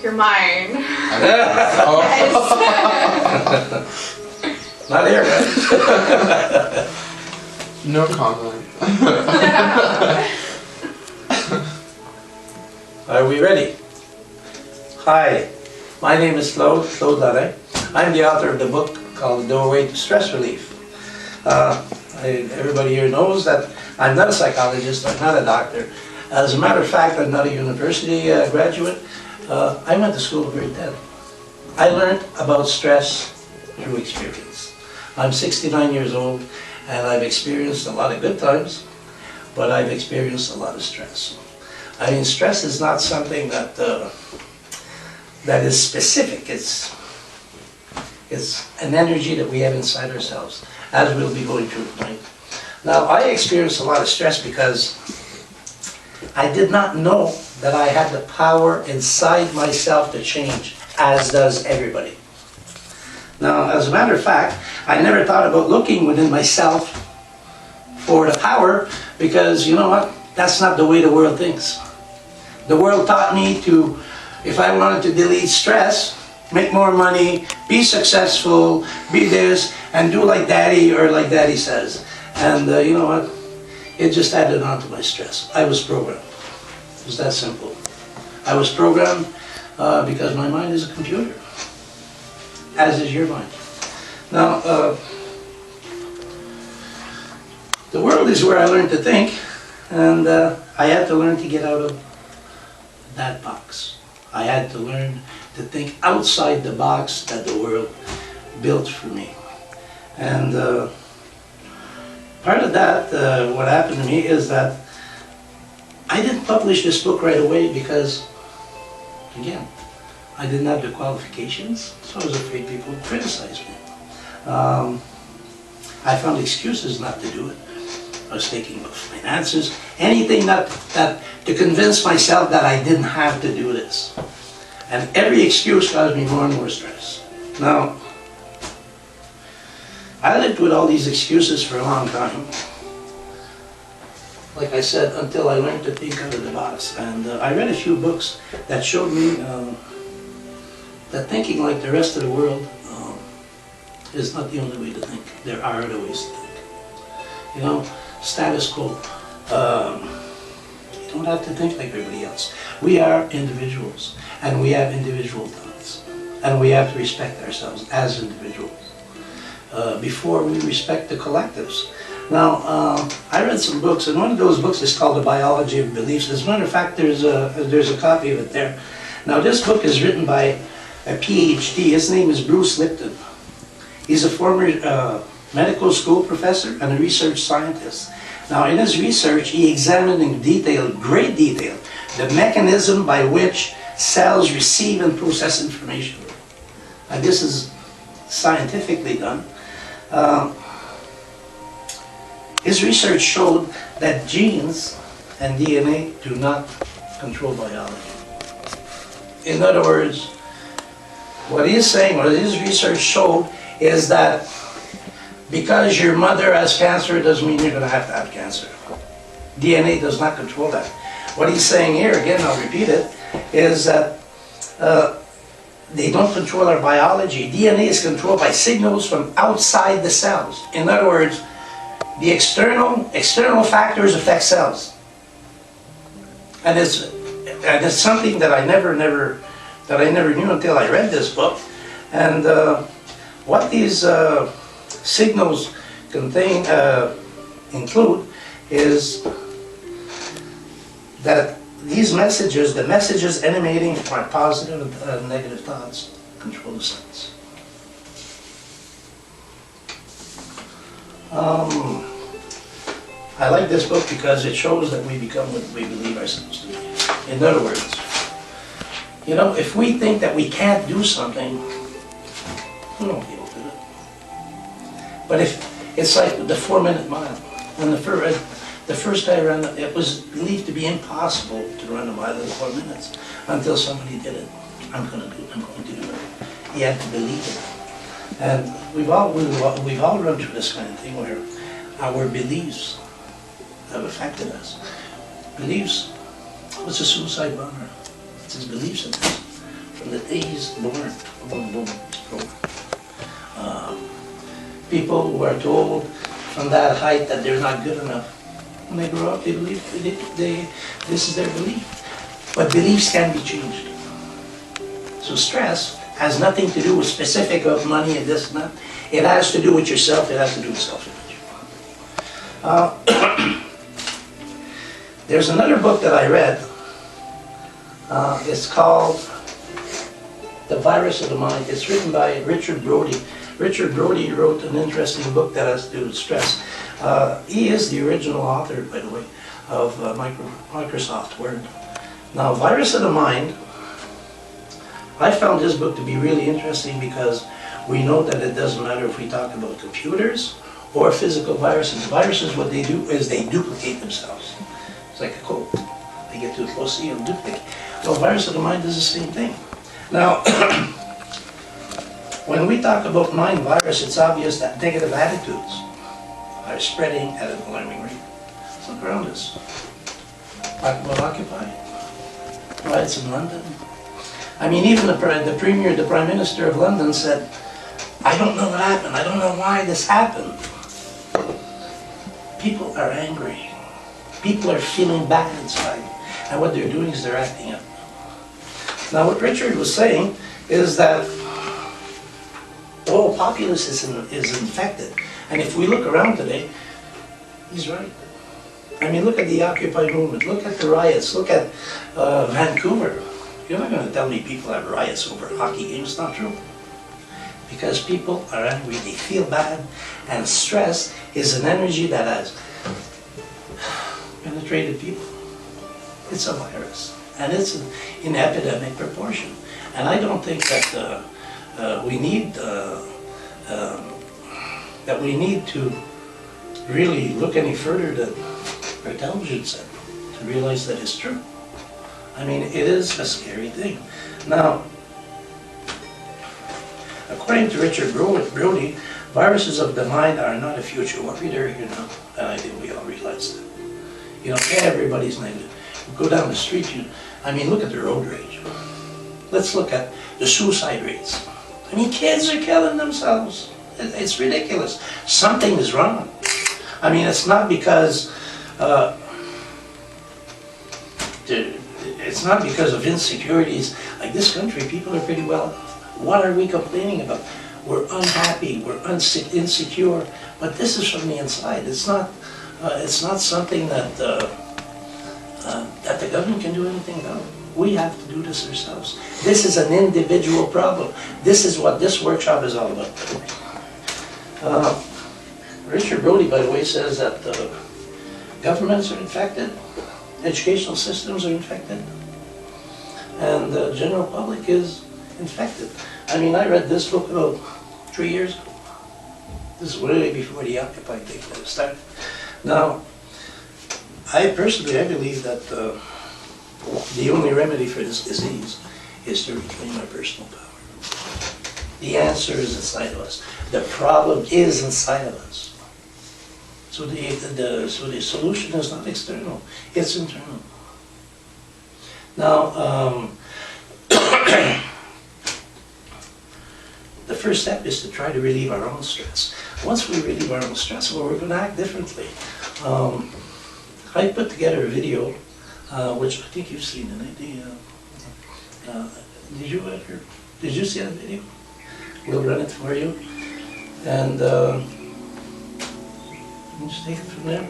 You're mine. Not here, right? No comment. Are we ready? Hi, my name is Claude laurin. I'm the author of the book called The Doorway to Stress Relief. Everybody here knows that I'm not a psychologist, I'm not a doctor. As a matter of fact, I'm not a university graduate. I went to school at grade 10. I learned about stress through experience. I'm 69 years old and I've experienced a lot of good times, but I've experienced a lot of stress. I mean, stress is not something that that is specific. It's an energy that we have inside ourselves, as we'll be going through tonight. Now, I experienced a lot of stress because I did not know that I had the power inside myself to change, as does everybody. Now, as a matter of fact, I never thought about looking within myself for the power, because you know what? That's not the way the world thinks. The world taught me to, if I wanted to delete stress, make more money, be successful, be this, and do like daddy or like daddy says. And you know what? It just added on to my stress. I was programmed. It was that simple. I was programmed because my mind is a computer, as is your mind. Now, the world is where I learned to think, and I had to learn to get out of that box. I had to learn to think outside the box that the world built for me. And part of that, what happened to me is that I didn't publish this book right away because, again, I didn't have the qualifications, so I was afraid people would criticize me. I found excuses not to do it. I was thinking of finances, anything to convince myself that I didn't have to do this. And every excuse caused me more and more stress. Now, I lived with all these excuses for a long time. Like I said, until I learned to think out of the box. And I read a few books that showed me that thinking like the rest of the world is not the only way to think. There are other ways to think. You know, status quo. You don't have to think like everybody else. We are individuals, and we have individual thoughts. And we have to respect ourselves as individuals before we respect the collectives. Now, I read some books, and one of those books is called The Biology of Beliefs. As a matter of fact, there's a copy of it there. Now, this book is written by a PhD. His name is Bruce Lipton. He's a former medical school professor and a research scientist. Now, in his research, he examined in detail, great detail, the mechanism by which cells receive and process information. And this is scientifically done. His research showed that genes and DNA do not control biology. In other words, what he's saying, what his research showed, is that because your mother has cancer doesn't mean you're going to have cancer. DNA does not control that. What he's saying here, again, I'll repeat it, is that they don't control our biology. DNA is controlled by signals from outside the cells. In other words, the external factors affect cells. And it's something that I never knew until I read this book. And what these signals include is that these messages, the messages emanating from our positive and negative thoughts, control the cells. I like this book because it shows that we become what we believe ourselves to be. In other words, you know, if we think that we can't do something, we won't be able to do it. But if it's like the 4-minute mile, when the first I ran, it was believed to be impossible to run a mile in 4 minutes until somebody did it. I'm going to do it. You have to believe it. And we've all run through this kind of thing where our beliefs have affected us. Beliefs. What's a suicide bomber? It's his beliefs in this. from the day he's born. Boom, boom, boom. People who are told from that height that they're not good enough. When they grow up, they believe this is their belief. But beliefs can be changed. So stress has nothing to do with specific of money and this and that. It has to do with yourself. It has to do with self-image. There's another book that I read. It's called The Virus of the Mind. It's written by Richard Brody. Richard Brody wrote an interesting book that has to do with stress. He is the original author, by the way, of Microsoft Word. Now, Virus of the Mind, I found this book to be really interesting because we know that it doesn't matter if we talk about computers or physical viruses. Viruses, what they do is they duplicate themselves. It's like a cold. They get too close to you and duplicate. Well, Virus of the Mind does the same thing. Now, when we talk about mind virus, it's obvious that negative attitudes are spreading at an alarming rate. Let's look around us. Talk about Occupy. Riots in London. I mean, even the Premier, the Prime Minister of London said, I don't know what happened. I don't know why this happened. People are angry. People are feeling bad inside. And what they're doing is they're acting up. Now, what Richard was saying is that the whole populace is infected. And if we look around today, he's right. I mean, look at the Occupy movement. Look at the riots. Look at Vancouver. You're not going to tell me people have riots over hockey games. It's not true. Because people are angry. They feel bad. And stress is an energy that has penetrated people. It's a virus. And it's in epidemic proportion. And I don't think that we need to really look any further than our television said to realize that it's true. I mean, it is a scary thing. Now, according to Richard Brody, viruses of the mind are not a future worry. They're here now, and I think we all realize that. You know, everybody's negative. You go down the street, I mean, look at the road rage. Let's look at the suicide rates. I mean, kids are killing themselves. It's ridiculous. Something is wrong. I mean, it's not because of insecurities. Like this country, people are pretty well off. What are we complaining about? We're unhappy. We're insecure. But this is from the inside. It's not something that that the government can do anything about. We have to do this ourselves. This is an individual problem. This is what this workshop is all about. Richard Brody, by the way, says that governments are infected, educational systems are infected, and the general public is infected. I mean, I read this book about 3 years ago. This is way before the Occupy thing started. Now, I believe that the only remedy for this disease is to reclaim our personal power. The answer is inside of us. The problem is inside of us. So the solution is not external, it's internal. Now, the first step is to try to relieve our own stress. Once we relieve our own stress, well, we're going to act differently. I put together a video, which I think you've seen, and did you see that video? We'll run it for you, and just take it from there.